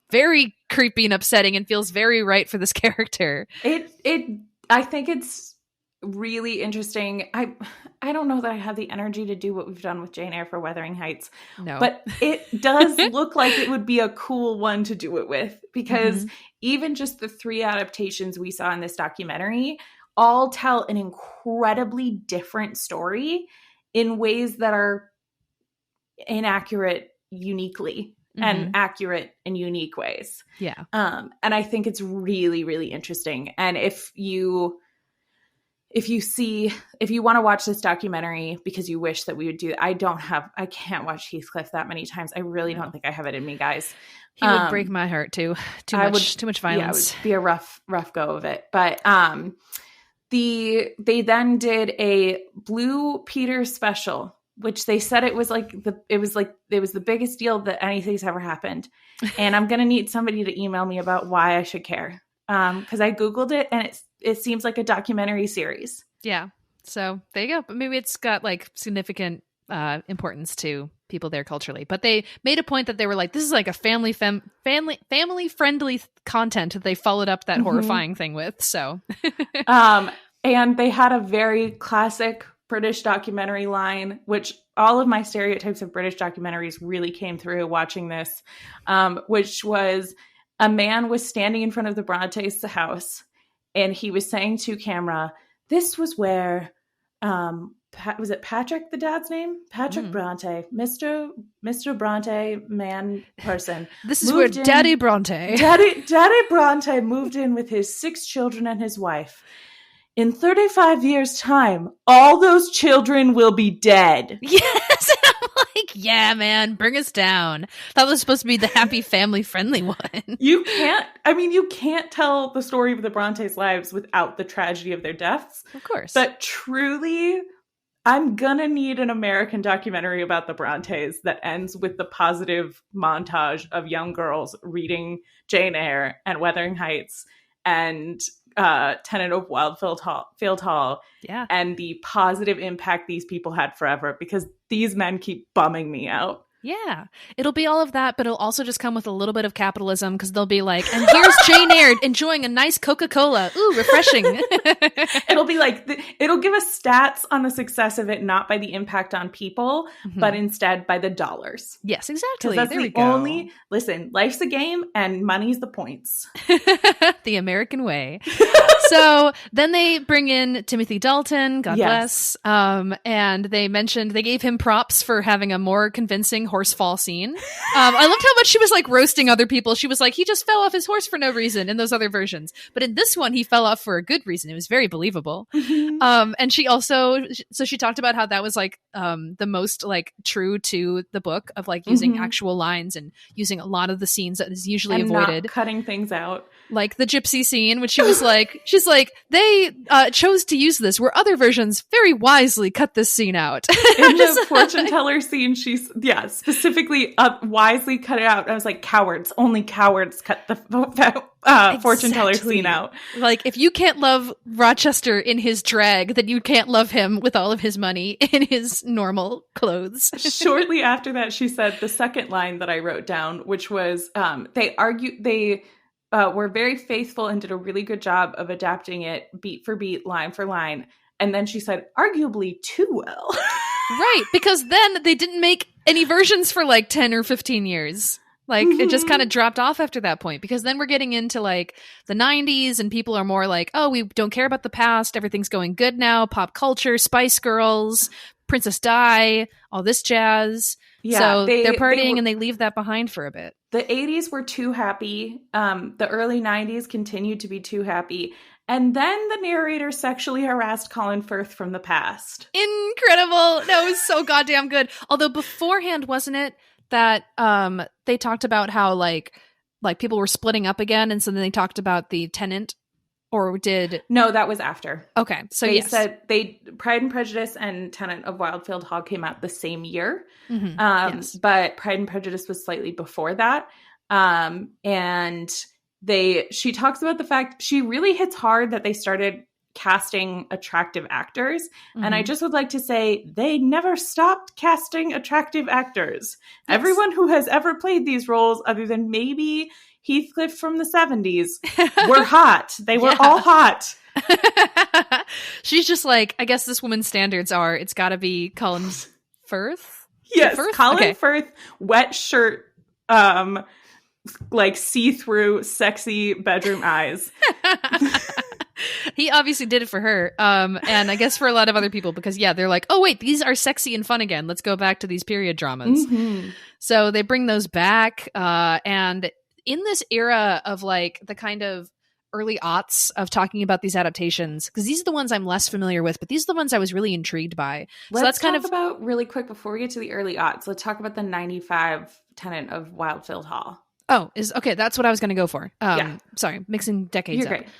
very creepy and upsetting and feels very right for this character. I think it's really interesting. I don't know that I have the energy to do what we've done with Jane Eyre for Wuthering Heights. No. But it does look like it would be a cool one to do it with, because even just the 3 adaptations we saw in this documentary all tell an incredibly different story in ways that are inaccurate uniquely. And accurate in unique ways. Yeah. And I think it's really, really interesting. And if you want to watch this documentary because you wish that we would do it, I can't watch Heathcliff that many times. I really don't think I have it in me, guys. He would break my heart too. Too much violence. Yeah, it would be a rough go of it. But they then did a Blue Peter special, which they said it was the biggest deal that anything's ever happened. And I'm going to need somebody to email me about why I should care. Because I Googled it and it seems like a documentary series. Yeah. So there you go. But maybe it's got like significant importance to people there culturally. But they made a point that they were like, this is like a family friendly content that they followed up that horrifying thing with. So and they had a very classic British documentary line, which all of my stereotypes of British documentaries really came through watching this, which was a man was standing in front of the Brontes' house and he was saying to camera, this was where, was it Patrick, the dad's name? Patrick Bronte, Mr. Bronte, man, person. This is where Daddy Bronte. Daddy Bronte moved in with his 6 children and his wife. In 35 years' time, all those children will be dead. Yes. And I'm like, yeah, man, bring us down. That was supposed to be the happy family-friendly one. You can't tell the story of the Brontes' lives without the tragedy of their deaths. Of course. But truly, I'm gonna need an American documentary about the Brontes that ends with the positive montage of young girls reading Jane Eyre and Wuthering Heights and Tenant of Wildfield Hall, and the positive impact these people had forever, because these men keep bumming me out. Yeah, it'll be all of that, but it'll also just come with a little bit of capitalism, because they'll be like, and here's Jane Eyre enjoying a nice Coca-Cola. Ooh, refreshing. It'll be like, it'll give us stats on the success of it, not by the impact on people, but instead by the dollars. Yes, exactly. That's there we go. Listen, life's a game and money's the points. The American way. So then they bring in Timothy Dalton, God Yes. bless. And they gave him props for having a more convincing horse fall scene. I loved how much she was like roasting other people. She was like, he just fell off his horse for no reason in those other versions. But in this one, he fell off for a good reason. It was very believable. And she also, so she talked about how that was like the most like true to the book of like using actual lines and using a lot of the scenes that is usually and avoided. Not cutting things out. Like the gypsy scene, which she was like, she's like, they chose to use this where other versions very wisely cut this scene out. In the fortune teller scene, she's, specifically wisely cut it out. I was like, cowards. Only cowards cut the fortune teller scene out. Like, if you can't love Rochester in his drag, then you can't love him with all of his money in his normal clothes. Shortly after that, she said the second line that I wrote down, which was, they were very faithful and did a really good job of adapting it beat for beat, line for line. And then she said, arguably too well. Right, because then they didn't make any versions for like 10 or 15 years. Like, it just kind of dropped off after that point, because then we're getting into like the 90s and people are more like, oh, we don't care about the past. Everything's going good now. Pop culture, Spice Girls, Princess Di, all this jazz. Yeah, so they're partying and they leave that behind for a bit. The 80s were too happy. The early 90s continued to be too happy. And then the narrator sexually harassed Colin Firth from the past. Incredible. That was so goddamn good. Although beforehand, wasn't it that they talked about how like people were splitting up again, and so then they talked about the tenant, or did... No, that was after. Okay, so they said Pride and Prejudice and Tenant of Wildfield Hall came out the same year, but Pride and Prejudice was slightly before that, and she talks about the fact she really hits hard that they started casting attractive actors. And I just would like to say they never stopped casting attractive actors. Yes. Everyone who has ever played these roles, other than maybe Heathcliff from the 70s, were hot. They were all hot. She's just like, I guess this woman's standards are, it's got to be Colin Firth? Yes, Firth? Colin Firth, wet shirt, like see-through, sexy bedroom eyes. He obviously did it for her, and I guess for a lot of other people, because they're like, oh wait, these are sexy and fun again, let's go back to these period dramas. So they bring those back, and in this era of like the kind of early aughts of talking about these adaptations, because these are the ones I'm less familiar with, but these are the ones I was really intrigued by. Let's talk about, really quick before we get to the early aughts, let's talk about the 95 Tenant of Wildfield Hall. Oh, okay, that's what I was going to go for. Sorry, mixing decades. You're up. Great.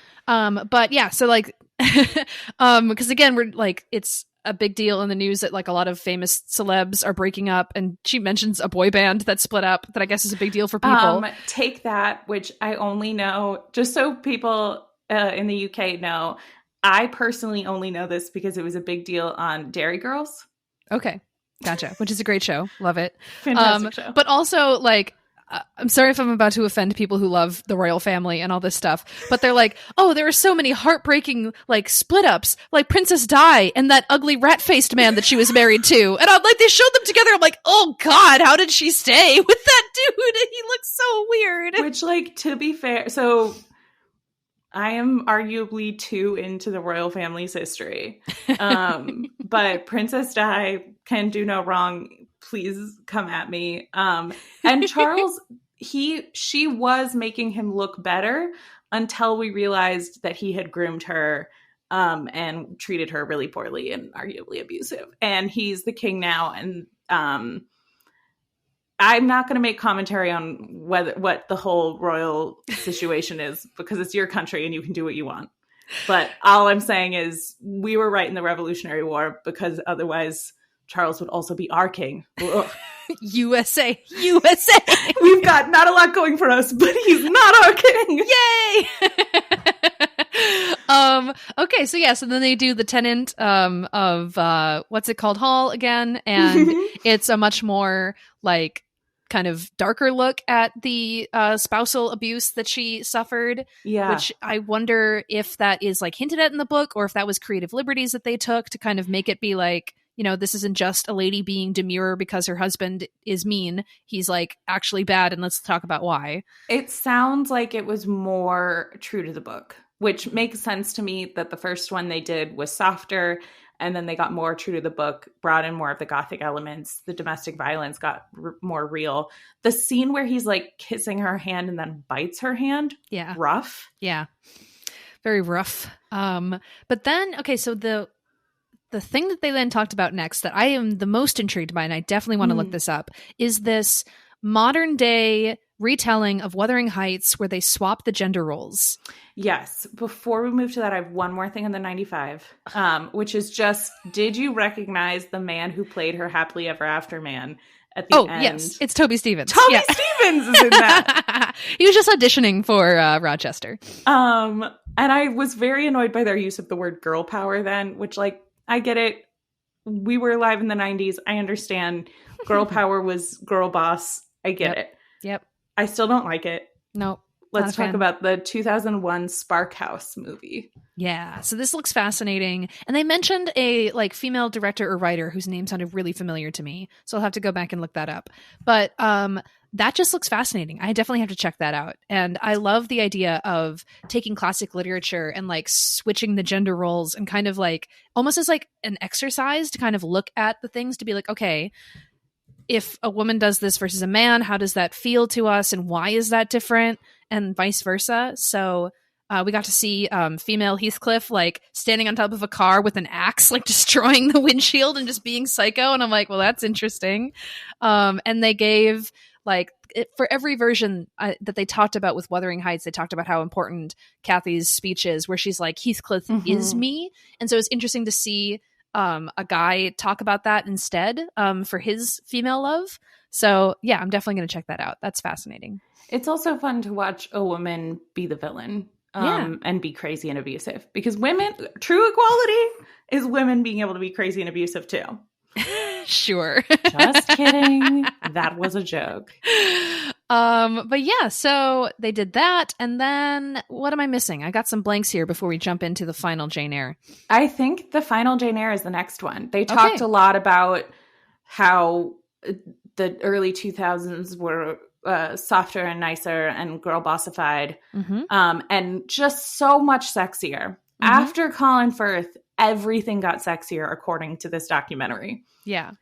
But yeah, so like, because again, we're like, it's a big deal in the news that like a lot of famous celebs are breaking up, and she mentions a boy band that split up, that I guess is a big deal for people. Take That, which I only know, just so people in the UK know, I personally only know this because it was a big deal on Dairy Girls. Okay, gotcha. Which is a great show. Love it. Fantastic show. But also like, I'm sorry if I'm about to offend people who love the royal family and all this stuff, but they're like, oh, there are so many heartbreaking like split ups, like Princess Di and that ugly rat-faced man that she was married to. And I'm like, they showed them together. I'm like, oh God, how did she stay with that dude? He looks so weird. Which, like, to be fair, so I am arguably too into the royal family's history. But Princess Di can do no wrong. Please come at me. And Charles, she was making him look better until we realized that he had groomed her and treated her really poorly and arguably abusive. And he's the king now. And I'm not going to make commentary on what the whole royal situation is, because it's your country and you can do what you want. But all I'm saying is we were right in the Revolutionary War, because otherwise Charles would also be our king. USA. We've got not a lot going for us, but he's not our king. Yay! Okay, so then they do the Tenant of what's it called, Hall again, and it's a much more like kind of darker look at the spousal abuse that she suffered, which I wonder if that is like hinted at in the book, or if that was creative liberties that they took to kind of make it be like, you know, this isn't just a lady being demure because her husband is mean. He's like actually bad, and let's talk about why. It sounds like it was more true to the book. which makes sense to me that the first one they did was softer, and then they got more true to the book, brought in more of the Gothic elements. The domestic violence got more real. The scene where he's like kissing her hand and then bites her hand, rough. Yeah, very rough. But then, okay, so the thing that they then talked about next that I am the most intrigued by, and I definitely want to look this up, is this modern day retelling of Wuthering Heights where they swap the gender roles. Yes. Before we move to that, I have one more thing on the 95, which is just, did you recognize the man who played her happily ever after man at the end? Oh, yes. It's Toby Stephens. Toby Stephens is in that. He was just auditioning for Rochester. And I was very annoyed by their use of the word girl power then, which, like, I get it. We were alive in the 90s. I understand. Girl power was girl boss. I get it. Yep. I still don't like it. Nope. Let's talk about the 2001 Spark House movie. Yeah. So this looks fascinating. And they mentioned a like female director or writer whose name sounded really familiar to me. So I'll have to go back and look that up. But that just looks fascinating. I definitely have to check that out. And I love the idea of taking classic literature and like switching the gender roles and kind of like almost as like an exercise to kind of look at the things to be like, okay, if a woman does this versus a man, how does that feel to us and why is that different, and vice versa. So we got to see female Heathcliff like standing on top of a car with an axe, like destroying the windshield and just being psycho. And I'm like, well, that's interesting. And they gave like for every version that they talked about with Wuthering Heights, they talked about how important Kathy's speech is, where she's like, Heathcliff is me. And so it's interesting to see a guy talk about that instead for his female love. So yeah, I'm definitely going to check that out. That's fascinating. It's also fun to watch a woman be the villain and be crazy and abusive, because women, true equality is women being able to be crazy and abusive too. Sure. Just kidding. That was a joke. But yeah, so they did that. And then what am I missing? I got some blanks here before we jump into the final Jane Eyre. I think the final Jane Eyre is the next one. They talked a lot about how the early 2000s were softer and nicer and girl bossified, and just so much sexier. After Colin Firth, everything got sexier according to this documentary. Yeah.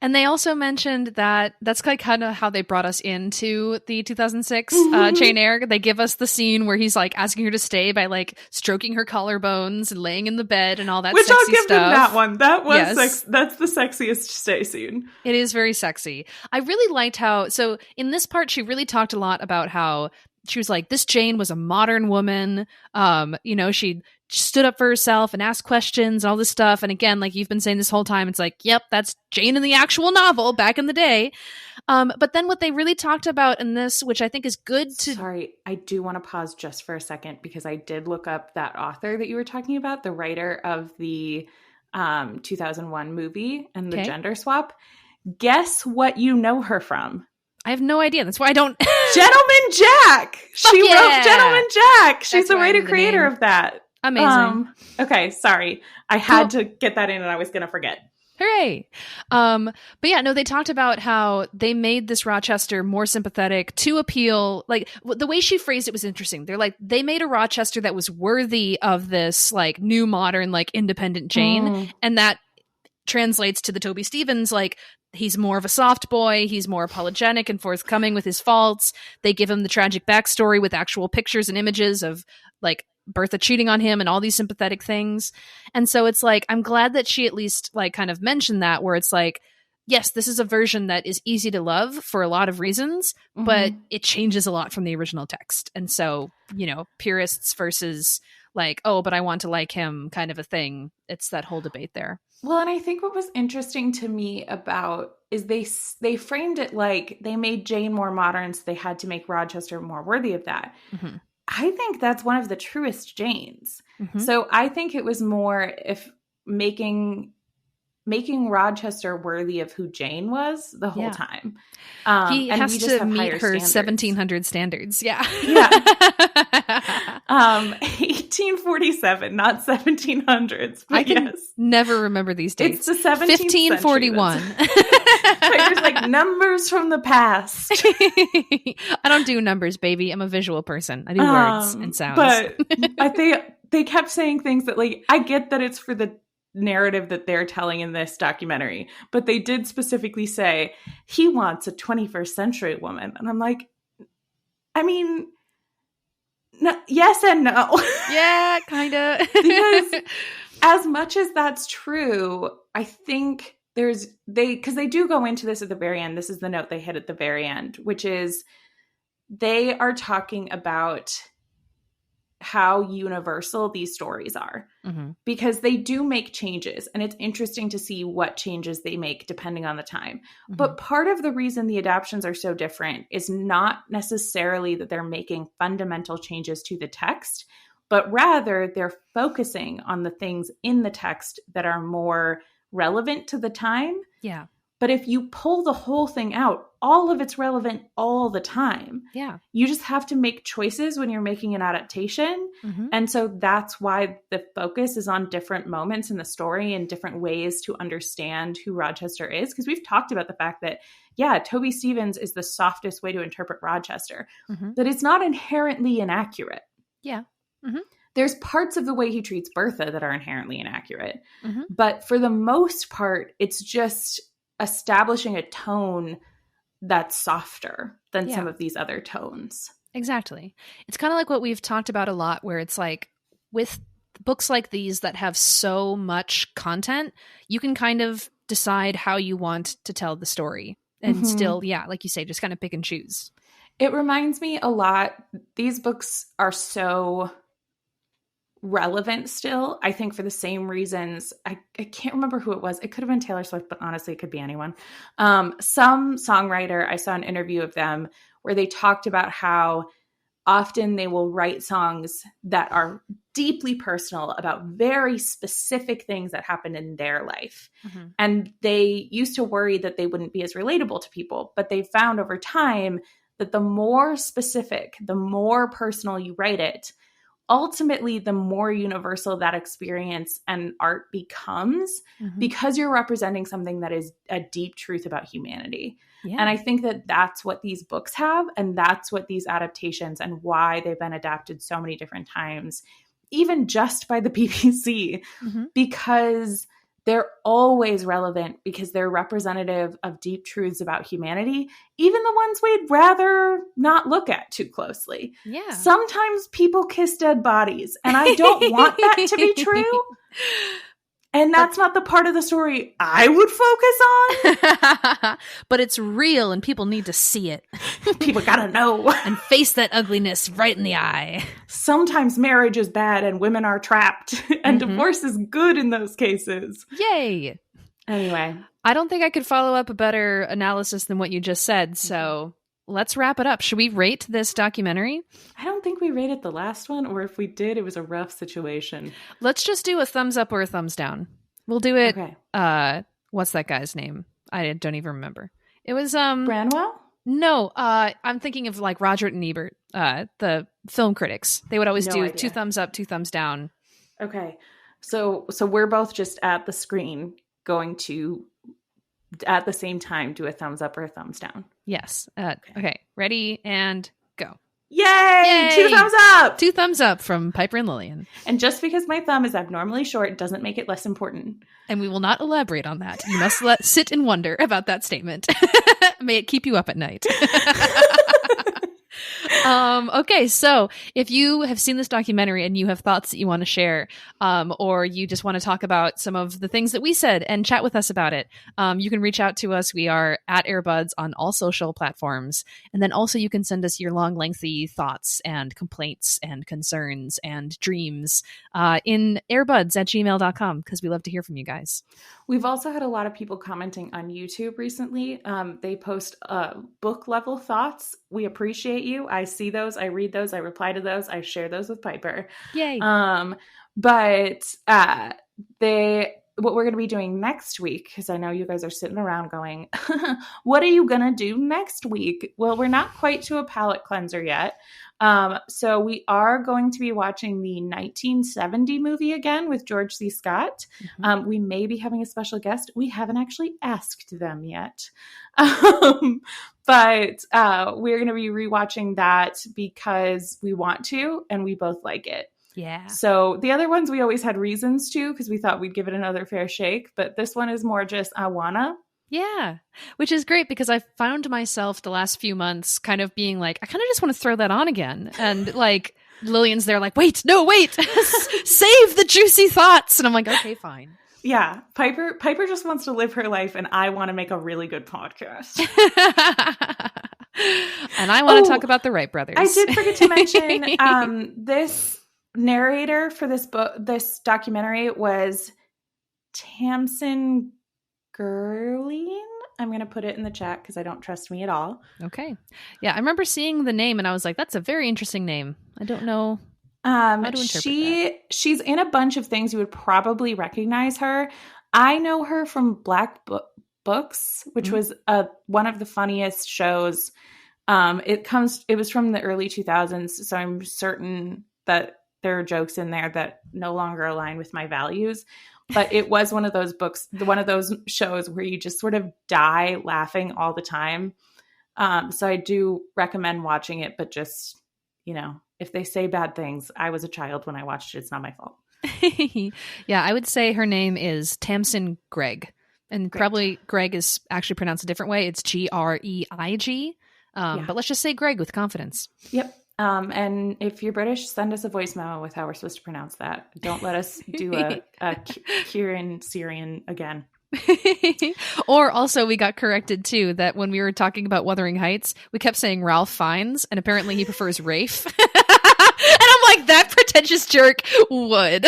And they also mentioned that that's kind of how they brought us into the 2006 Jane Eyre. They give us the scene where he's like asking her to stay by like stroking her collarbones and laying in the bed and all that sexy stuff. Which I'll give them that one. That was that's the sexiest stay scene. It is very sexy. I really liked how, so in this part, she really talked a lot about how she was like, this Jane was a modern woman. You know, she stood up for herself and asked questions and all this stuff. And again, like you've been saying this whole time, it's like, yep, that's Jane in the actual novel back in the day. But then what they really talked about in this, which I think is good to... Sorry, I do want to pause just for a second, because I did look up that author that you were talking about, the writer of the 2001 movie and the gender swap. Guess what you know her from? I have no idea. That's why I don't... Gentleman Jack! She wrote Gentleman Jack! She's the writer-creator of that. Amazing. Okay, sorry. I had to get that in and I was going to forget. Hooray. But yeah, no, they talked about how they made this Rochester more sympathetic to appeal. Like the way she phrased it was interesting. They're like, they made a Rochester that was worthy of this like new modern, like independent Jane. And that translates to the Toby Stephens, like he's more of a soft boy. He's more apologetic and forthcoming with his faults. They give him the tragic backstory with actual pictures and images of like Bertha cheating on him and all these sympathetic things. And so it's like, I'm glad that she at least like kind of mentioned that, where it's like, yes, this is a version that is easy to love for a lot of reasons, but it changes a lot from the original text. And so, you know, purists versus like, oh, but I want to like him kind of a thing. It's that whole debate there. Well, and I think what was interesting to me about is they framed it like they made Jane more modern, so they had to make Rochester more worthy of that. I think that's one of the truest Janes. So I think it was more if making Rochester worthy of who Jane was the whole time. He has to meet her 1700 standards. Yeah. 1847, not 1700s. But I can never remember these dates. It's the 17th 1541. Piper's like, numbers from the past. I don't do numbers, baby. I'm a visual person. I do words and sounds. But they kept saying things that, like, I get that it's for the narrative that they're telling in this documentary, but they did specifically say he wants a 21st century woman. And I'm like, I mean, no, yes and no. Yeah, kind of. Because as much as that's true, I think because they do go into this at the very end. This is the note they hit at the very end, which is they are talking about how universal these stories are, because they do make changes, and it's interesting to see what changes they make depending on the time. But part of the reason the adaptions are so different is not necessarily that they're making fundamental changes to the text, but rather they're focusing on the things in the text that are more relevant to the time. Yeah. But if you pull the whole thing out, all of it's relevant all the time. Yeah. You just have to make choices when you're making an adaptation. And so that's why the focus is on different moments in the story and different ways to understand who Rochester is. Because we've talked about the fact that, yeah, Toby Stephens is the softest way to interpret Rochester, but it's not inherently inaccurate. Yeah. There's parts of the way he treats Bertha that are inherently inaccurate. But for the most part, it's just establishing a tone that's softer than some of these other tones. Exactly. It's kind of like what we've talked about a lot, where it's like with books like these that have so much content, you can kind of decide how you want to tell the story and still, like you say, just kind of pick and choose. It reminds me a lot. These books are so relevant still, I think, for the same reasons. I can't remember who it was. It could have been Taylor Swift, but honestly, it could be anyone. Some songwriter, I saw an interview of them where they talked about how often they will write songs that are deeply personal about very specific things that happened in their life. And they used to worry that they wouldn't be as relatable to people, but they found over time that the more specific, the more personal you write it, ultimately, the more universal that experience and art becomes, because you're representing something that is a deep truth about humanity. Yeah. And I think that that's what these books have, and that's what these adaptations and why they've been adapted so many different times, even just by the BBC, because they're always relevant, because they're representative of deep truths about humanity, even the ones we'd rather not look at too closely. Yeah. Sometimes people kiss dead bodies, and I don't want that to be true. And that's not the part of the story I would focus on. But it's real, and people need to see it. People gotta know. And face that ugliness right in the eye. Sometimes marriage is bad and women are trapped, and divorce is good in those cases. Yay. Anyway. I don't think I could follow up a better analysis than what you just said, so let's wrap it up. Should we rate this documentary? I don't think we rated the last one, or if we did, it was a rough situation. Let's just do a thumbs up or a thumbs down. We'll do it. Okay. What's that guy's name? I don't even remember. It was Branwell? No, I'm thinking of like Roger and Ebert, the film critics. They would always do 2 thumbs up, 2 thumbs down. Okay. So we're both just at the screen going to, at the same time, do a thumbs up or a thumbs down. Yes. Okay. Ready and go. Yay! 2 thumbs up! 2 thumbs up from Piper and Lillian. And just because my thumb is abnormally short doesn't make it less important. And we will not elaborate on that. You must sit and wonder about that statement. May it keep you up at night. Okay, so if you have seen this documentary and you have thoughts that you want to share, or you just want to talk about some of the things that we said and chat with us about it, you can reach out to us. We are at Airbuds on all social platforms. And then also you can send us your long, lengthy thoughts and complaints and concerns and dreams in airbuds@gmail.com, because we love to hear from you guys. We've also had a lot of people commenting on YouTube recently. They post book level thoughts. We appreciate you. I see those. I read those. I reply to those. I share those with Piper. Yay. But what we're going to be doing next week, because I know you guys are sitting around going, what are you going to do next week? Well, we're not quite to a palate cleanser yet. So we are going to be watching the 1970 movie again with George C. Scott. Mhm. We may be having a special guest. We haven't actually asked them yet. But we're going to be rewatching that because we want to, and we both like it. Yeah. So the other ones we always had reasons to because we thought we'd give it another fair shake. But this one is more just, I wanna. Yeah, which is great because I found myself the last few months kind of being like, I kind of just want to throw that on again. And like Lillian's there like, wait, save the juicy thoughts. And I'm like, okay, fine. Yeah, Piper just wants to live her life, and I want to make a really good podcast. And I want to talk about the Wright brothers. I did forget to mention this narrator for this documentary was Tamsin Gerling. I'm going to put it in the chat because I don't trust me at all. Okay. Yeah, I remember seeing the name, and I was like, that's a very interesting name. I don't know. She's in a bunch of things. You would probably recognize her. I know her from Black Books, which was one of the funniest shows. It was from the early 2000s, so I'm certain that there are jokes in there that no longer align with my values. But it was one of those books, one of those shows where you just sort of die laughing all the time. So I do recommend watching it, but just, if they say bad things, I was a child when I watched it. It's not my fault. Yeah, I would say her name is Tamsin Greig. And Great. Probably Greg is actually pronounced a different way. It's Greig. But let's just say Greg with confidence. Yep. And if you're British, send us a voice memo with how we're supposed to pronounce that. Don't let us do a Kieran Syrian again. Or also we got corrected too that when we were talking about Wuthering Heights, we kept saying Ralph Fiennes, and apparently he prefers Rafe. And I'm like, that pretentious jerk would.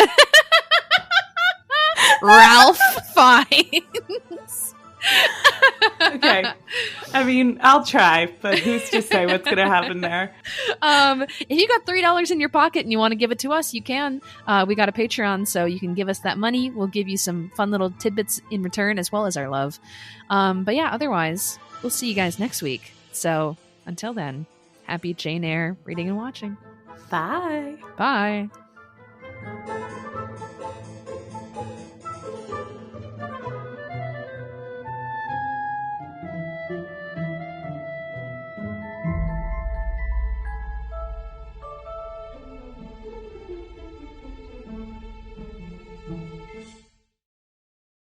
Ralph Fiennes. Okay. I mean, I'll try, but who's to say what's going to happen there? If you got $3 in your pocket and you want to give it to us, you can. We got a Patreon, so you can give us that money. We'll give you some fun little tidbits in return, as well as our love. But yeah, otherwise, we'll see you guys next week. So until then, happy Jane Eyre reading and watching. Bye. Bye.